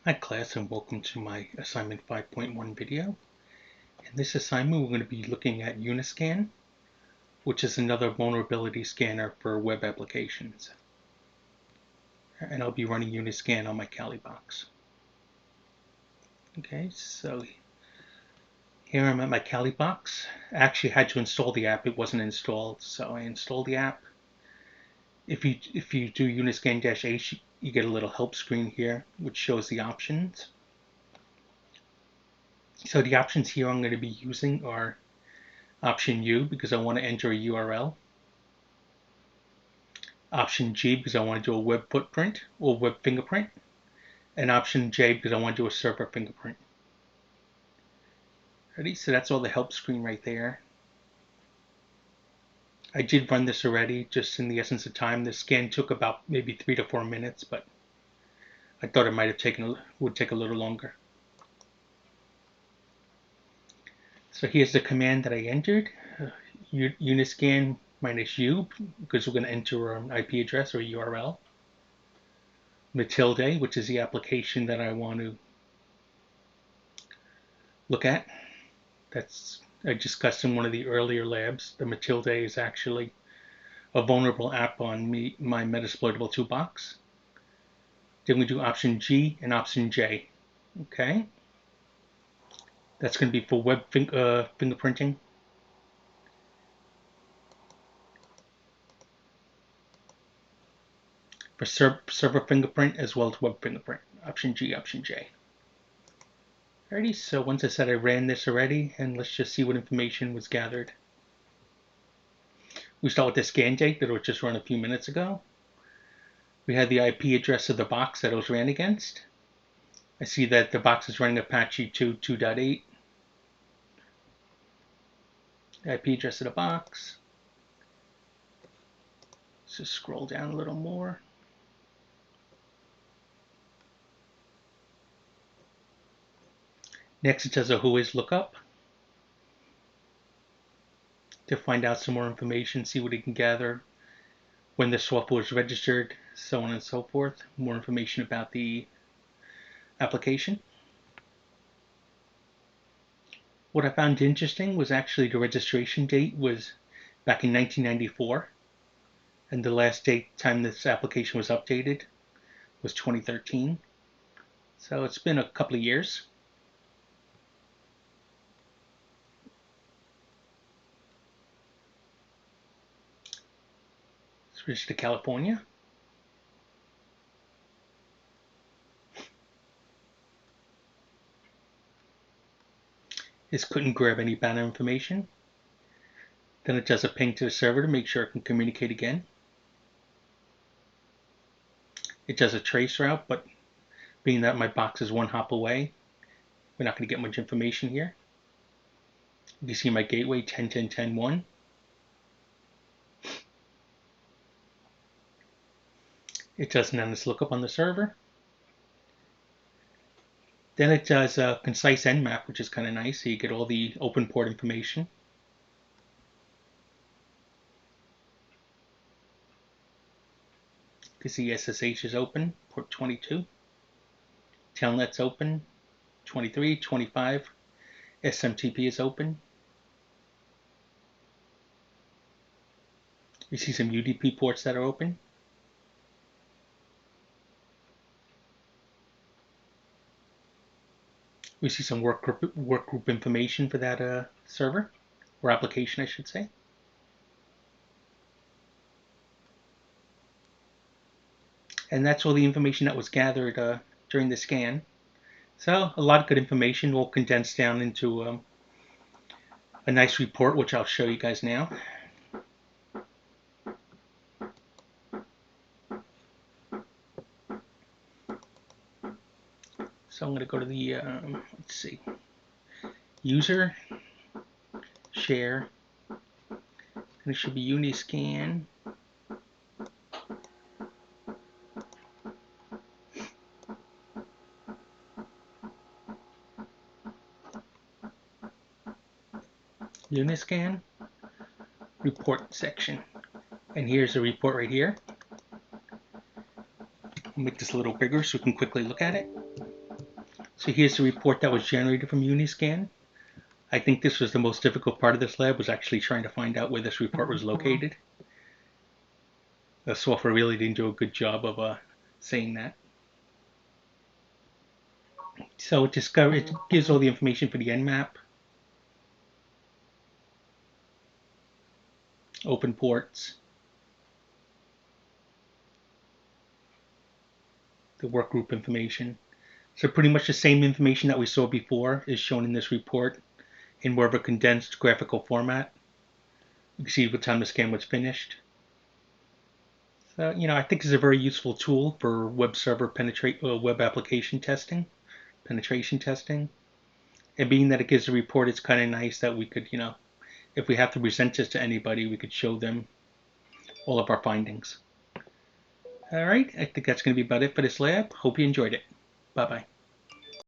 Hi class, and welcome to my assignment 5.1 video. In this assignment we're going to be looking at Uniscan, which is another vulnerability scanner for web applications. And I'll be running Uniscan on my Kali box. Okay, so here I'm at my Kali box. I actually had to install the app, it wasn't installed, so I installed the app. If you do Uniscan-H, you get a little help screen here which shows the options. So the options here I'm going to be using are option U because I want to enter a URL, option G because I want to do a web footprint or web fingerprint, and option J because I want to do a server fingerprint. Ready? So that's all the help screen right there. I did run this already, just in the essence of time. The scan took about maybe 3 to 4 minutes, but I thought it would take a little longer. So here's the command that I entered, Uniscan -U, because we're going to enter an IP address or a URL. Matilde, which is the application that I want to look at. That's I discussed in one of the earlier labs. The Matilde is actually a vulnerable app on my Metasploitable toolbox. Then we do option G and option J. Okay, that's going to be for web fingerprinting. For server fingerprint as well as web fingerprint. Option G, option J. Alrighty, so once I said I ran this already, and let's just see what information was gathered. We start with the scan date that was just run a few minutes ago. We had the IP address of the box that it was ran against. I see that the box is running Apache 2.2.8. The IP address of the box. Let's just scroll down a little more. Next, it does a whois lookup to find out some more information, see what it can gather, when the software was registered, so on and so forth. More information about the application. What I found interesting was actually the registration date was back in 1994, and the last time this application was updated was 2013. So it's been a couple of years. Switch to California. This couldn't grab any banner information. Then it does a ping to the server to make sure it can communicate again. It does a trace route, but being that my box is one hop away, we're not going to get much information here. You can see my gateway 10.10.10.1. It does an endless lookup on the server. Then it does a concise nmap, which is kind of nice, so you get all the open port information. You can see SSH is open, port 22. Telnet's open, 23, 25. SMTP is open. You see some UDP ports that are open. We see some work group information for that server, or application I should say. And that's all the information that was gathered during the scan. So a lot of good information all condensed down into a nice report, which I'll show you guys now. So I'm going to go to the, let's see, user, share, and it should be Uniscan. Uniscan report section. And here's the report right here. I'll make this a little bigger so we can quickly look at it. So here's the report that was generated from Uniscan. I think this was the most difficult part of this lab, was actually trying to find out where this report was located. The software really didn't do a good job of saying that. So it gives all the information for the Nmap, open ports, the workgroup information. So pretty much the same information that we saw before is shown in this report in more of a condensed graphical format. You can see what time the scan was finished. So, I think it's a very useful tool for web server web application testing, penetration testing. And being that it gives a report, it's kind of nice that we could, if we have to present this to anybody, we could show them all of our findings. All right, I think that's going to be about it for this lab. Hope you enjoyed it. Bye-bye.